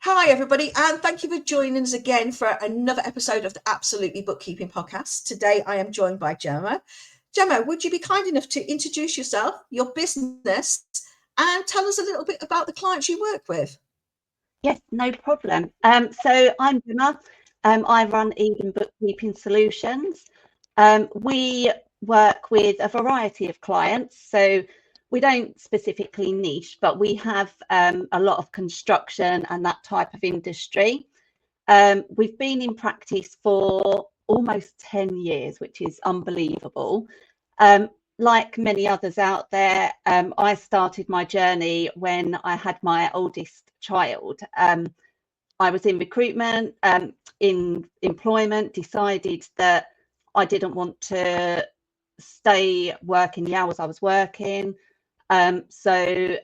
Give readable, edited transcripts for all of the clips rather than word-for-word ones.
Hi, everybody, and thank you for joining us again for another episode of the Absolutely Bookkeeping Podcast. Today, I am joined by Gemma. Gemma, would you be kind enough to introduce yourself, your business, and tell us a little bit about the clients you work with? Yes, no problem. So I'm Gemma. I run Eden Bookkeeping Solutions. We work with a variety of clients, so we don't specifically niche, but we have a lot of construction and that type of industry. We've been in practice for almost 10 years, which is unbelievable. Like many others out there, I started my journey when I had my oldest child. I was in recruitment, in employment, decided that I didn't want to stay working the hours I was working. So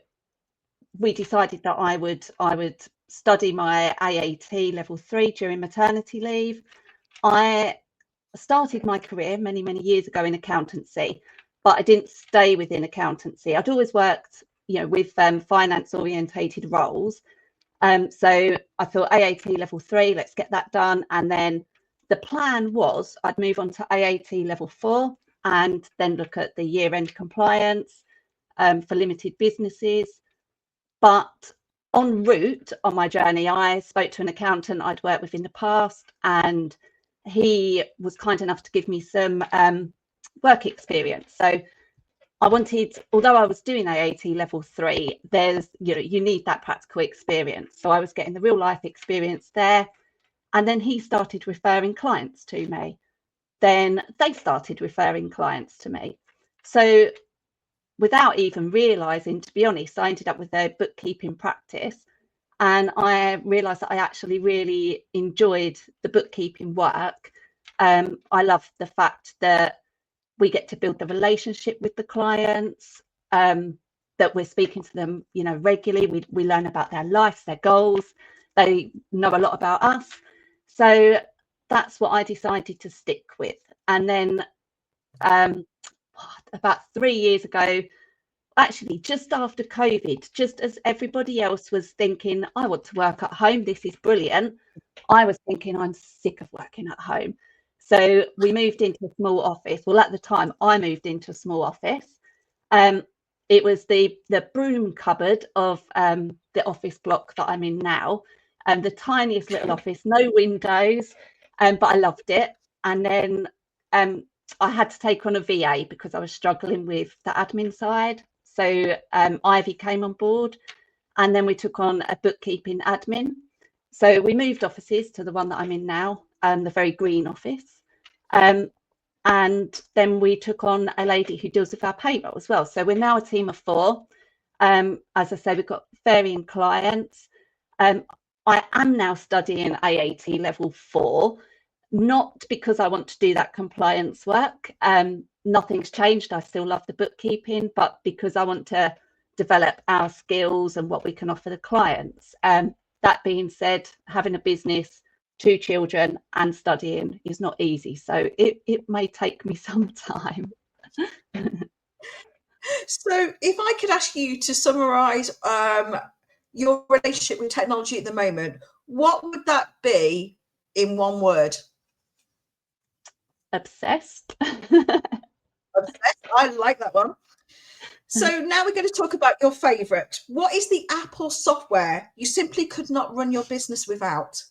we decided that I would study my AAT level 3 during maternity leave. I started my career many years ago in accountancy, but I didn't stay within accountancy. I'd always worked, with finance orientated roles. So I thought AAT level 3, let's get that done. And then the plan was I'd move on to AAT level 4 and then look at the year-end compliance for limited businesses. But en route on my journey, I spoke to an accountant I'd worked with in the past, and he was kind enough to give me some work experience. So I wanted, although I was doing AAT level 3, you need that practical experience. So I was getting the real life experience there. And then he started referring clients to me. Then they started referring clients to me. So without even realizing, to be honest, I ended up with a bookkeeping practice. And I realized that I actually really enjoyed the bookkeeping work. I love the fact that we get to build the relationship with the clients, that we're speaking to them, regularly. We learn about their lives, their goals. They know a lot about us. So that's what I decided to stick with. And then about 3 years ago, actually just after COVID, just as everybody else was thinking, I want to work at home, this is brilliant, I was thinking, I'm sick of working at home. So we moved into a small office. Well, at the time, I moved into a small office. It was the broom cupboard of the office block that I'm in now, and the tiniest little office, no windows, but I loved it. And then I had to take on a VA because I was struggling with the admin side. So Ivy came on board, and then we took on a bookkeeping admin. So we moved offices to the one that I'm in now, the very green office. And then we took on a lady who deals with our payroll as well. So we're now a team of 4. As I say, we've got varying clients. I am now studying AAT level 4, not because I want to do that compliance work. Nothing's changed. I still love the bookkeeping, but because I want to develop our skills and what we can offer the clients. That being said, having a business, 2 children and studying is not easy. So it may take me some time. So if I could ask you to summarize your relationship with technology at the moment, what would that be in one word? Obsessed. Obsessed. I like that one. So now we're going to talk about your favorite. What is the app or software you simply could not run your business without?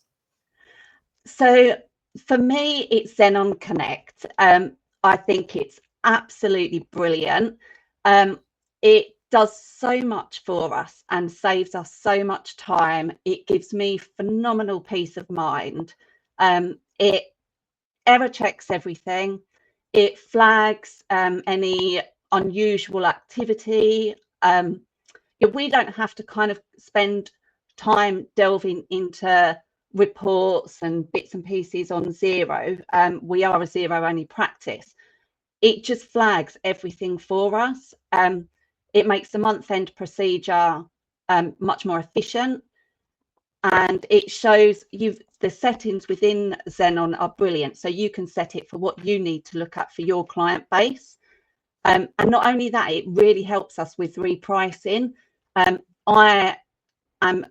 So for me, it's Xenon Connect. I think it's absolutely brilliant. It does so much for us and saves us so much time. It gives me phenomenal peace of mind. It error checks everything. It flags any unusual activity. We don't have to kind of spend time delving into reports and bits and pieces on Xero. We are a Xero only practice. It just flags everything for us. It makes the month-end procedure much more efficient, and it shows the settings within Xenon are brilliant. So you can set it for what you need to look at for your client base. And not only that, it really helps us with repricing. I am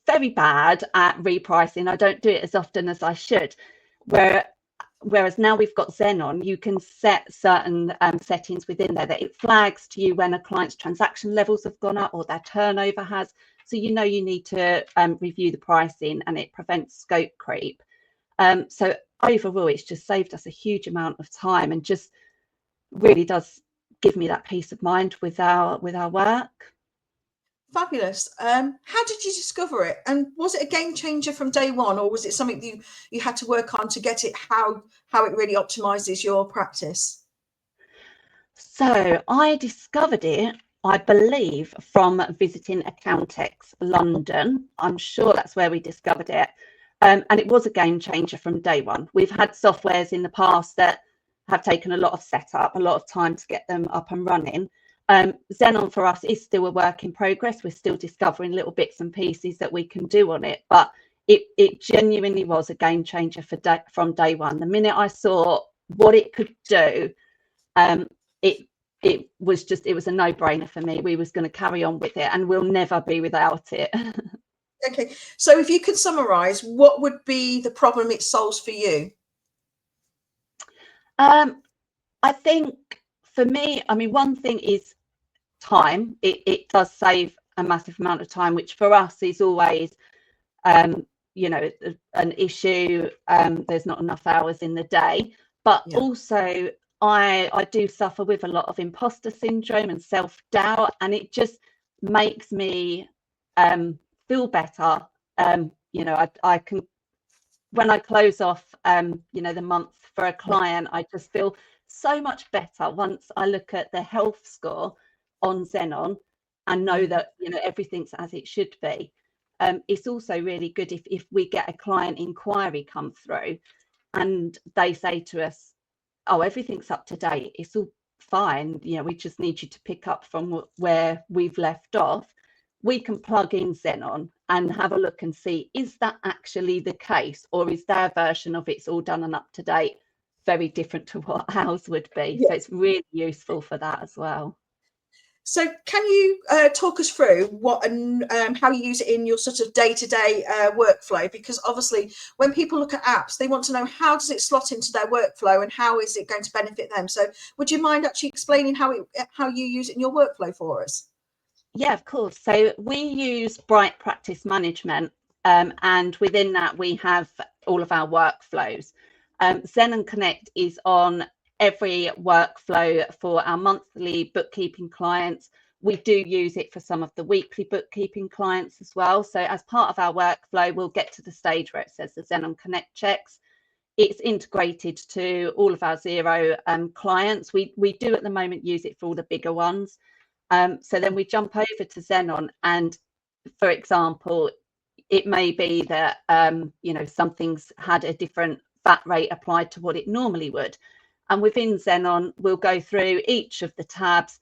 very bad at repricing. I don't do it as often as I should. Whereas now we've got Xenon, you can set certain settings within there that it flags to you when a client's transaction levels have gone up or their turnover has. So you know you need to review the pricing, and it prevents scope creep. So overall, it's just saved us a huge amount of time, and just really does give me that peace of mind with our work. Fabulous. How did you discover it? And was it a game changer from day one, or was it something you had to work on to get it how it really optimizes your practice? So I discovered it, I believe, from visiting Accountex London. I'm sure that's where we discovered it. And it was a game changer from day one. We've had softwares in the past that have taken a lot of setup, a lot of time to get them up and running. Xenon for us is still a work in progress. We're still discovering little bits and pieces that we can do on it, but it genuinely was a game changer from day one. The minute I saw what it could do, it was a no-brainer for me. We was going to carry on with it, and we'll never be without it. Okay, so if you could summarize, what would be the problem it solves for you? I think for me, I mean, one thing is time. It does save a massive amount of time, which for us is always you know, an issue. There's not enough hours in the day, but also I do suffer with a lot of imposter syndrome and self-doubt, and it just makes me feel better. You know, I can, when I close off you know, the month for a client, I just feel so much better once I look at the health score on Xenon and know that, you know, everything's as it should be. It's also really good if we get a client inquiry come through and they say to us, oh, everything's up to date, it's all fine, you know, we just need you to pick up from where we've left off. We can plug in Xenon and have a look and see, is that actually the case, or is their version of it's all done and up to date very different to what ours would be? So it's really useful for that as well. So can you talk us through what and how you use it in your sort of day-to-day workflow? Because obviously when people look at apps, they want to know, how does it slot into their workflow and how is it going to benefit them? So would you mind actually explaining how you use it in your workflow for us? Yeah, of course. So we use Bright Practice Management, and within that we have all of our workflows. Xenon Connect is on every workflow for our monthly bookkeeping clients. We do use it for some of the weekly bookkeeping clients as well. So as part of our workflow, we'll get to the stage where it says the Xenon Connect checks. It's integrated to all of our Xero clients. We do at the moment use it for all the bigger ones. So then we jump over to Xenon, and for example, it may be that you know, something's had a different VAT rate applied to what it normally would, and within Xenon we'll go through each of the tabs.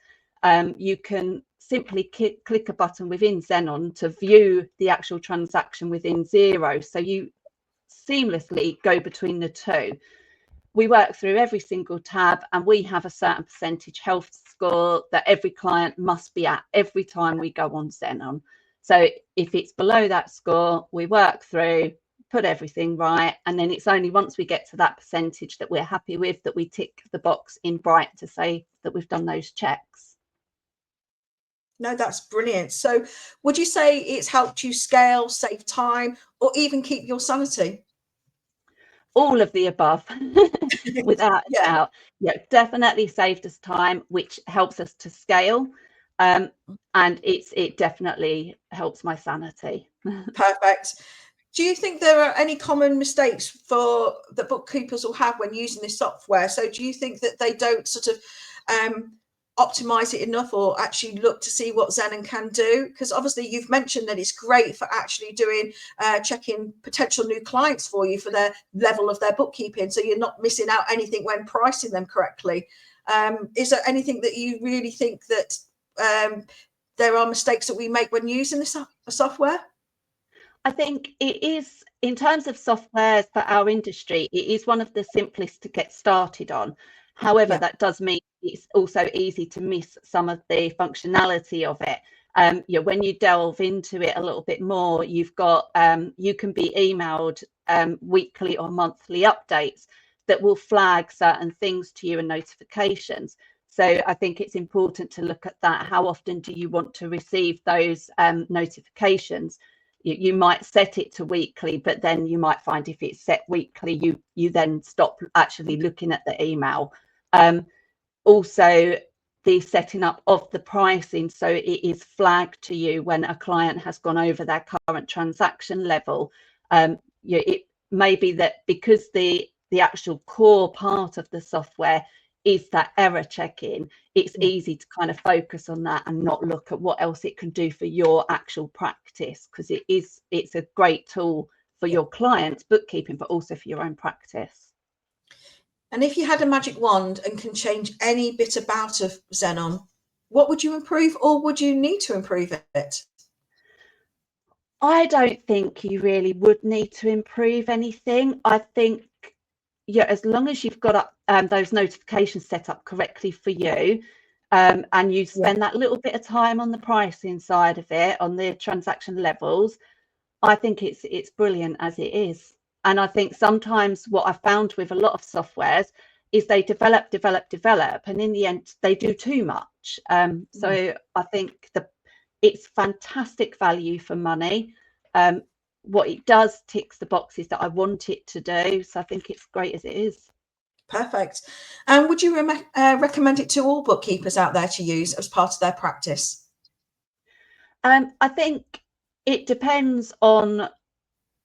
You can simply click a button within Xenon to view the actual transaction within Xero, so you seamlessly go between the two. We work through every single tab, and we have a certain percentage health score that every client must be at every time we go on Xenon. So if it's below that score, we work through, put everything right, and then it's only once we get to that percentage that we're happy with that we tick the box in Bright to say that we've done those checks. No, that's brilliant. So would you say it's helped you scale, save time, or even keep your sanity? All of the above, without a doubt. Yeah, definitely saved us time, which helps us to scale, and it definitely helps my sanity. Perfect. Do you think there are any common mistakes that bookkeepers will have when using this software? So do you think that they don't sort of optimize it enough, or actually look to see what Xenon can do? Because obviously you've mentioned that it's great for actually doing checking potential new clients for you for their level of their bookkeeping, so you're not missing out anything when pricing them correctly. Is there anything that you really think that there are mistakes that we make when using this software? I think it is, in terms of software for our industry, it is one of the simplest to get started on. However, that does mean it's also easy to miss some of the functionality of it. When you delve into it a little bit more, you've got you can be emailed weekly or monthly updates that will flag certain things to you and notifications. So I think it's important to look at that. How often do you want to receive those notifications? You might set it to weekly, but then you might find if it's set weekly, you then stop actually looking at the email. Also, the setting up of the pricing, so it is flagged to you when a client has gone over their current transaction level. It may be that because the actual core part of the software is that error checking, it's easy to kind of focus on that and not look at what else it can do for your actual practice, because it's a great tool for your clients' bookkeeping, but also for your own practice. And if you had a magic wand and can change any bit about of Xenon, what would you improve, or would you need to improve it? I don't think you really would need to improve anything. I think, as long as you've got those notifications set up correctly for you, and you spend that little bit of time on the pricing side of it, on the transaction levels, I think it's brilliant as it is. And I think sometimes what I found with a lot of softwares is they develop, and in the end they do too much. So I think it's fantastic value for money. What it does ticks the boxes that I want it to do. So I think it's great as it is. Perfect. And would you recommend it to all bookkeepers out there to use as part of their practice? I think it depends on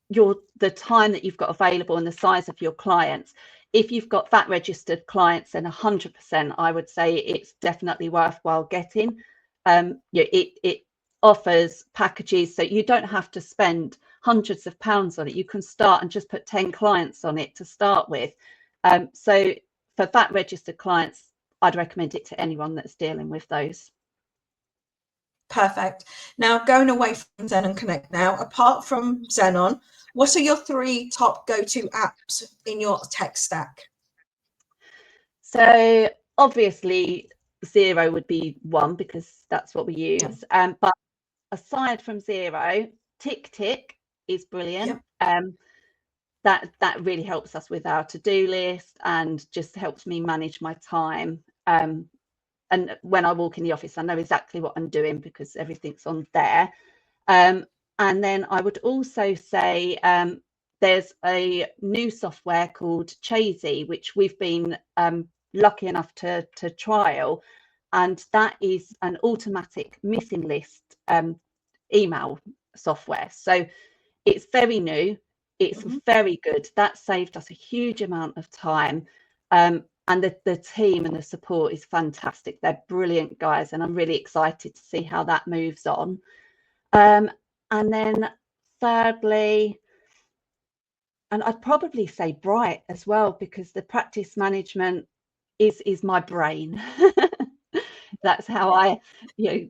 the time that you've got available and the size of your clients. If you've got VAT registered clients, then 100%, I would say it's definitely worthwhile getting. It offers packages, so you don't have to spend hundreds of pounds on it. You can start and just put 10 clients on it to start with. So for VAT registered clients, I'd recommend it to anyone that's dealing with those. Perfect. Now, going away from Xenon Connect now, apart from Xenon, what are your 3 top go-to apps in your tech stack? So obviously Xero would be one, because that's what we use. But aside from Xero, Tick is brilliant. That really helps us with our to-do list and just helps me manage my time. And when I walk in the office, I know exactly what I'm doing because everything's on there. And then I would also say there's a new software called Chasey, which we've been lucky enough to trial, and that is an automatic missing list email software. So it's very new, it's very good. That saved us a huge amount of time, and the team and the support is fantastic. They're brilliant guys, and I'm really excited to see how that moves on. And then thirdly, and I'd probably say Bright as well, because the practice management is my brain. That's how I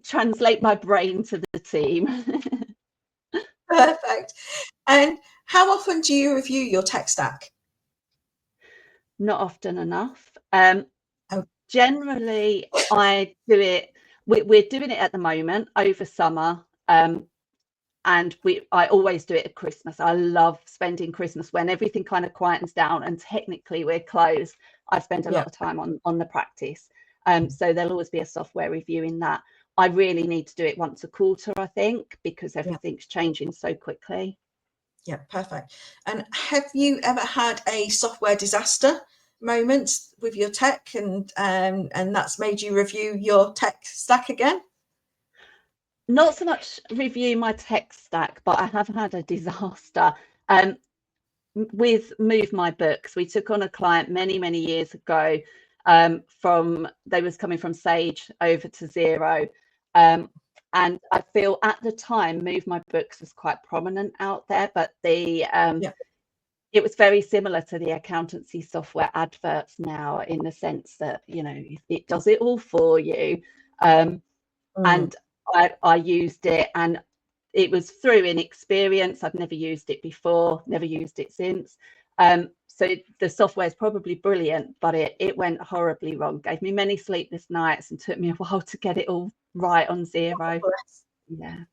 translate my brain to the team. Perfect. And how often do you review your tech stack? Not often enough. Generally, I do it. We're doing it at the moment over summer, and I always do it at Christmas. I love spending Christmas when everything kind of quietens down and technically we're closed. I spend a lot of time on the practice. So there'll always be a software review in that. I really need to do it once a quarter, I think, because everything's changing so quickly. Yeah, perfect. And have you ever had a software disaster moment with your tech, and that's made you review your tech stack again? Not so much review my tech stack, but I have had a disaster. With Move My Books, we took on a client many years ago. They was coming from Sage over to Xero, and I feel at the time Move My Books was quite prominent out there, but it was very similar to the accountancy software adverts now, in the sense that it does it all for you. And I used it, and it was through inexperience. I've never used it before, never used it since. So the software is probably brilliant, but it went horribly wrong. Gave me many sleepless nights and took me a while to get it all right on Xero. Yeah.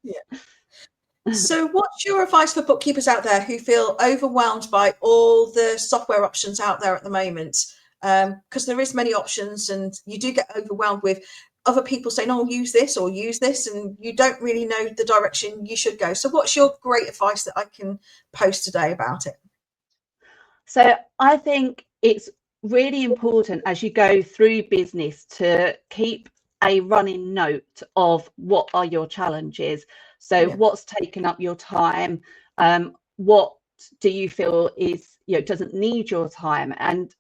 So what's your advice for bookkeepers out there who feel overwhelmed by all the software options out there at the moment? Because there is many options and you do get overwhelmed with other people saying, oh, use this or use this, and you don't really know the direction you should go. So what's your great advice that I can post today about it? So I think it's really important as you go through business to keep a running note of what are your challenges. So what's taken up your time? What do you feel is, doesn't need your time? And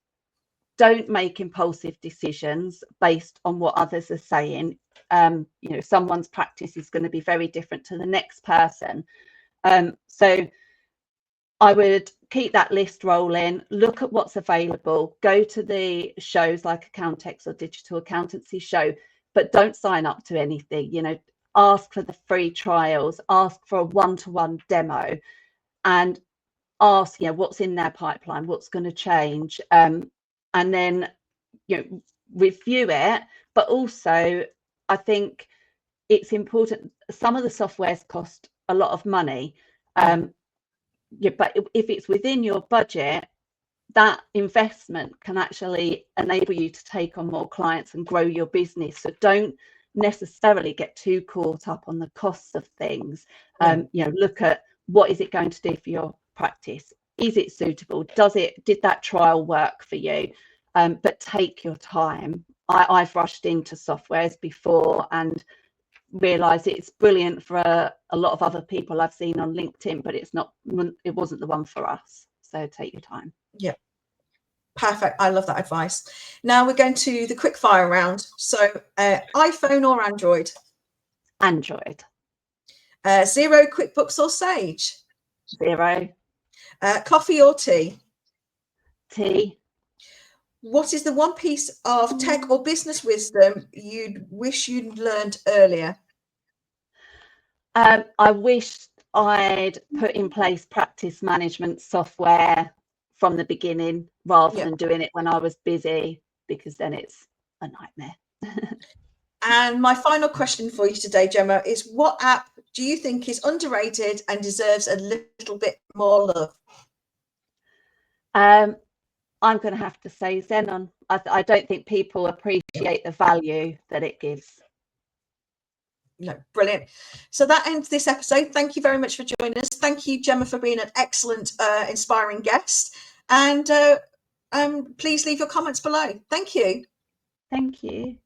don't make impulsive decisions based on what others are saying. Someone's practice is going to be very different to the next person. So I would keep that list rolling, look at what's available, go to the shows like Accountex or Digital Accountancy Show, but don't sign up to anything. Ask for the free trials, ask for a one-to-one demo, and ask, what's in their pipeline, what's going to change, and then review it. But also, I think it's important. Some of the softwares cost a lot of money. But if it's within your budget, that investment can actually enable you to take on more clients and grow your business. So don't necessarily get too caught up on the costs of things. Look at what is it going to do for your practice? Is it suitable? Did that trial work for you? But take your time. I've rushed into softwares before and realize it's brilliant for a lot of other people I've seen on LinkedIn, but it wasn't the one for us. So take your time. Yeah, perfect. I love that advice. Now we're going to the quick fire round. So iPhone or Android? Android. Xero, QuickBooks or Sage? Xero. Coffee or tea? Tea. What is the one piece of tech or business wisdom you'd wish you'd learned earlier? I wish I'd put in place practice management software from the beginning rather than doing it when I was busy, because then it's a nightmare. And my final question for you today, Gemma, is what app do you think is underrated and deserves a little bit more love? I'm going to have to say Xenon. I don't think people appreciate the value that it gives. No, brilliant. So that ends this episode. Thank you very much for joining us. Thank you, Gemma, for being an excellent, inspiring guest. And please leave your comments below. Thank you. Thank you.